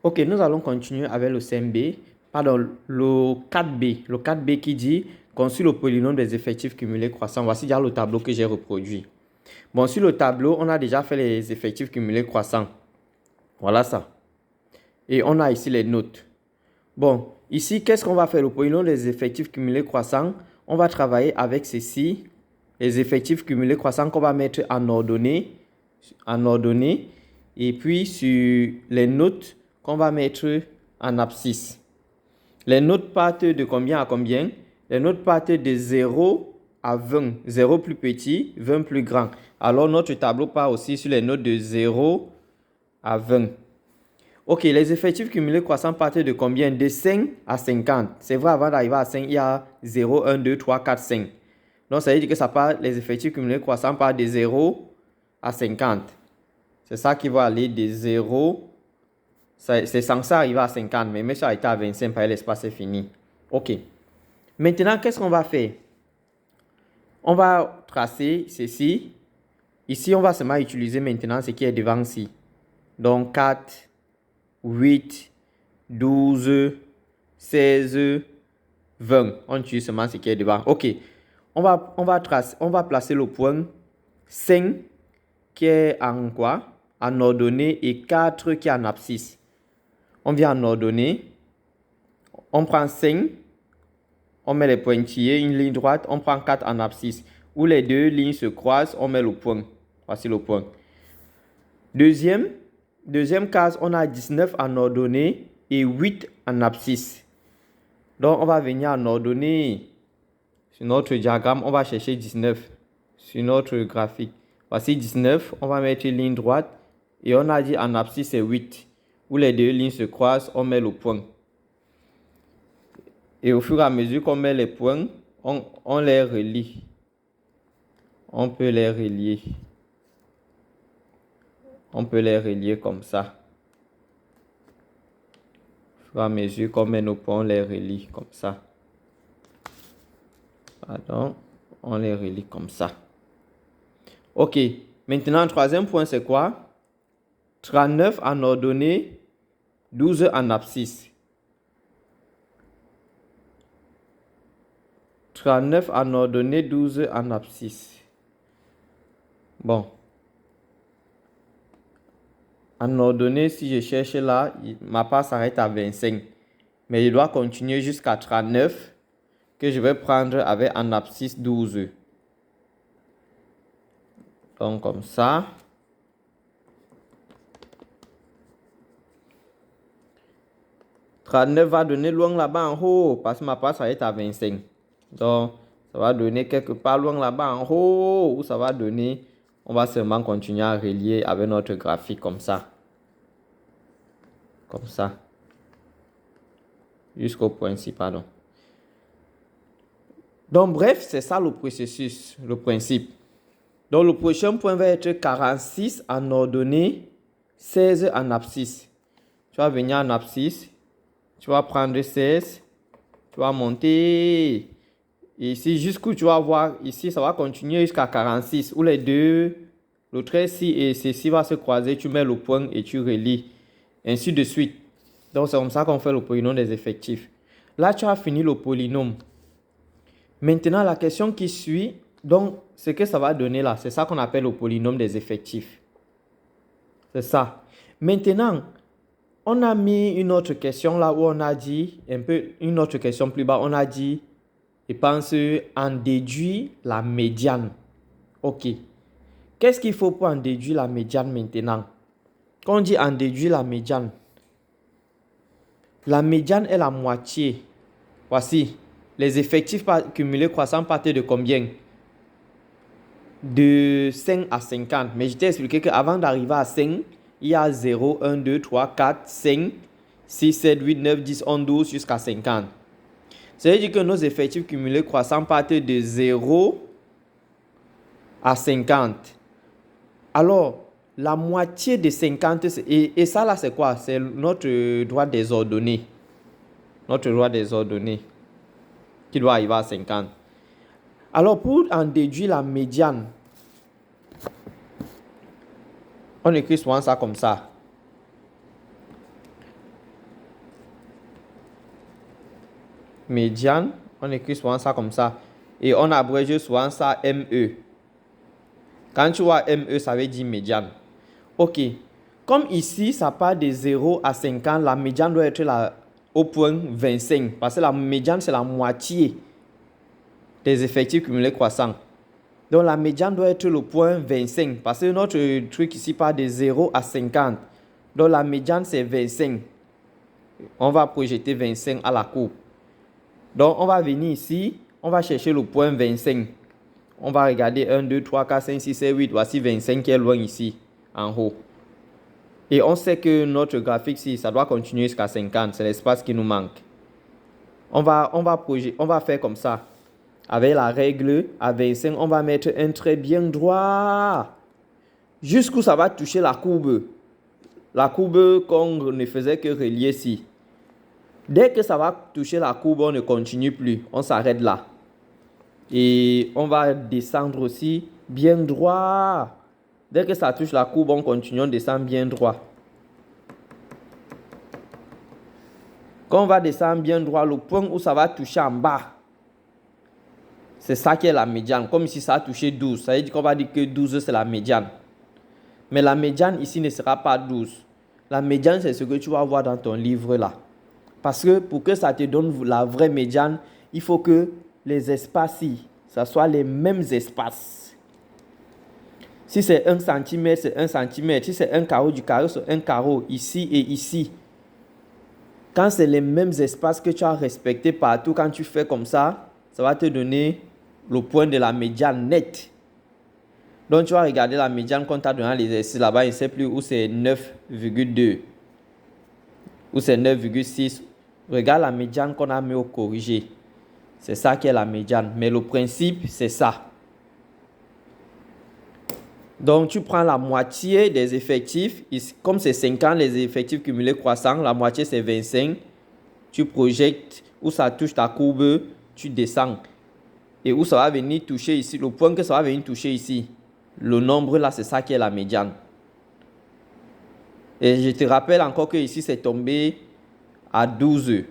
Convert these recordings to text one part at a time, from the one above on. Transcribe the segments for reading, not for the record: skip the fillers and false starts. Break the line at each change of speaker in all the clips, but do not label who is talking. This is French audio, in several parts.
Ok, nous allons continuer avec le 5B, pardon, le 4B. Le 4B qui dit, construit le polynôme des effectifs cumulés croissants. Voici déjà le tableau que j'ai reproduit. Bon, sur le tableau, on a déjà fait les effectifs cumulés croissants. Voilà ça. Et on a ici les notes. Bon, ici, qu'est-ce qu'on va faire? Le polynôme des effectifs cumulés croissants, on va travailler avec ceci. Les effectifs cumulés croissants qu'on va mettre en ordonnée. Et puis, sur les notes qu'on va mettre en abscisse. Les notes partent de combien à combien? Les notes partent de 0 à 20. 0 plus petit, 20 plus grand. Alors, notre tableau part aussi sur les notes de 0 à 20. Ok, les effectifs cumulés croissants partent de combien? De 5 à 50. C'est vrai, avant d'arriver à 5, il y a 0, 1, 2, 3, 4, 5. Donc, ça veut dire que ça part, les effectifs cumulés croissants partent de 0 à 50. C'est ça qui va aller de 0. C'est censé arriver à 50, mais même si ça a été à 25, l'espace est fini. Ok. Maintenant, qu'est-ce qu'on va faire? On va tracer ceci. Ici, on va seulement utiliser maintenant ce qui est devant ici. Donc, 4, 8, 12, 16, 20. On utilise seulement ce qui est devant. Ok. On va placer le point 5 qui est en quoi? En ordonnée et 4 qui est en abscisse. On vient en ordonnée. On prend 5. On met les pointillés, une ligne droite. On prend 4 en abscisse. Où les deux lignes se croisent, on met le point. Voici le point. Deuxième case, on a 19 en ordonnée et 8 en abscisse. Donc, on va venir en ordonnée. Sur notre diagramme, on va chercher 19. Sur notre graphique. Voici 19. On va mettre une ligne droite. Et on a dit en abscisse, c'est 8. Où les deux lignes se croisent, on met le point. Et au fur et à mesure qu'on met les points, on les relie. On peut les relier. On peut les relier comme ça. Au fur et à mesure qu'on met nos points, on les relie comme ça. Pardon, on les relie comme ça. Ok, maintenant, le troisième point, c'est quoi? 39 en ordonnée, 12 en abscisse. 39 en ordonnée, 12 en abscisse. Bon. En ordonnée, si je cherche là, ma part s'arrête à 25. Mais je dois continuer jusqu'à 39 que je vais prendre avec en abscisse 12. Donc comme ça. « 39 va donner loin là-bas en haut parce que ma part s'arrête à 25. Donc, ça va donner quelque part loin là-bas en haut où ça va donner. On va seulement continuer à relier avec notre graphique comme ça. Comme ça. Jusqu'au point-ci, pardon. Donc, bref, c'est ça le processus, le principe. Donc, le prochain point va être 46 en ordonnée, 16 en abscisse. Tu vas venir en abscisse. Tu vas prendre 16. Tu vas monter. Et ici, jusqu'où tu vas voir, ici, ça va continuer jusqu'à 46. Où les deux, le trait-ci et ceci va se croiser. Tu mets le point et tu relis. Ainsi de suite. Donc, c'est comme ça qu'on fait le polynôme des effectifs. Là, tu as fini le polynôme. Maintenant, la question qui suit, donc, ce que ça va donner là, c'est ça qu'on appelle le polynôme des effectifs. C'est ça. Maintenant, on a mis une autre question là où on a dit, un peu, une autre question plus bas, on a dit, je pense, en déduire la médiane. Ok. Qu'est-ce qu'il faut pour en déduire la médiane maintenant? Quand on dit en déduire la médiane est la moitié. Voici. Les effectifs cumulés croissants partent de combien? De 5 à 50. Mais je t'ai expliqué qu'avant d'arriver à 5, il y a 0, 1, 2, 3, 4, 5, 6, 7, 8, 9, 10, 11, 12 jusqu'à 50. Ça veut dire que nos effectifs cumulés croissants partent de 0 à 50. Alors, la moitié de 50, et ça là c'est quoi? C'est notre droit désordonné. Notre droit désordonné qui doit arriver à 50. Alors, pour en déduire la médiane, on écrit souvent ça comme ça. Médiane, on écrit souvent ça comme ça. Et on abrège souvent ça ME. Quand tu vois ME, ça veut dire médiane. Ok. Comme ici, ça part de 0 à 50, la médiane doit être là au point 25. Parce que la médiane, c'est la moitié des effectifs cumulés croissants. Donc la médiane doit être le point 25. Parce que notre truc ici part de 0 à 50. Donc la médiane, c'est 25. On va projeter 25 à la courbe. Donc on va venir ici, on va chercher le point 25. On va regarder 1, 2, 3, 4, 5, 6, 7, 8. Voici 25 qui est loin ici, en haut. Et on sait que notre graphique, si ça doit continuer jusqu'à 50, c'est l'espace qui nous manque. On va faire comme ça. Avec la règle à 25, on va mettre un trait bien droit. Jusqu'où ça va toucher la courbe. La courbe qu'on ne faisait que relier ici. Dès que ça va toucher la courbe, on ne continue plus. On s'arrête là. Et on va descendre aussi bien droit. Dès que ça touche la courbe, on continue, on descend bien droit. Quand on va descendre bien droit, le point où ça va toucher en bas, c'est ça qui est la médiane. Comme ici, ça a touché 12. Ça veut dire qu'on va dire que 12, c'est la médiane. Mais la médiane ici ne sera pas 12. La médiane, c'est ce que tu vas voir dans ton livre là. Parce que pour que ça te donne la vraie médiane, il faut que les espaces ici, ça soit les mêmes espaces. Si c'est 1 cm, c'est 1 cm. Si c'est un carreau du carreau, c'est un carreau. Ici et ici. Quand c'est les mêmes espaces que tu as respectés partout, quand tu fais comme ça, ça va te donner le point de la médiane nette. Donc tu vas regarder la médiane qu'on t'a donné l'exercice là-bas, il ne sait plus où c'est 9,2. Où c'est 9,6. Regarde la médiane qu'on a mis au corrigé. C'est ça qui est la médiane. Mais le principe, c'est ça. Donc, tu prends la moitié des effectifs. Comme c'est 50, les effectifs cumulés croissants, la moitié, c'est 25. Tu projettes où ça touche ta courbe, tu descends. Et où ça va venir toucher ici, le point que ça va venir toucher ici, le nombre là, c'est ça qui est la médiane. Et je te rappelle encore que ici, c'est tombé à 12.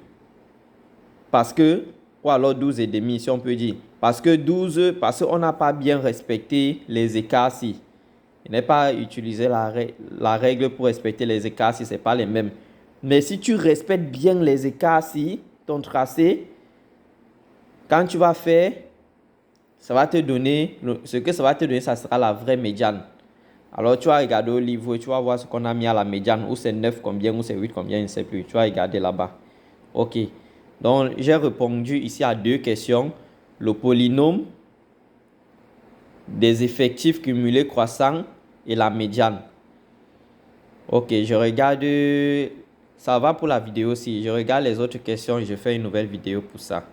Parce que, ou alors 12 et demi, si on peut dire. Parce que 12, parce qu'on n'a pas bien respecté les écarts ici. Il n'est pas utilisé la règle pour respecter les écarts si ce n'est pas les mêmes. Mais si tu respectes bien les écarts si ton tracé, quand tu vas faire, ça va te donner, ce que ça va te donner, ça sera la vraie médiane. Alors tu vas regarder au livre, tu vas voir ce qu'on a mis à la médiane, où c'est 9 combien, où c'est 8 combien, je ne sais plus. Tu vas regarder là-bas. Ok. Donc j'ai répondu ici à 2 questions. Le polynôme des effectifs cumulés croissants et la médiane. Ok, je regarde, ça va pour la vidéo aussi. Je regarde les autres questions et je fais une nouvelle vidéo pour ça.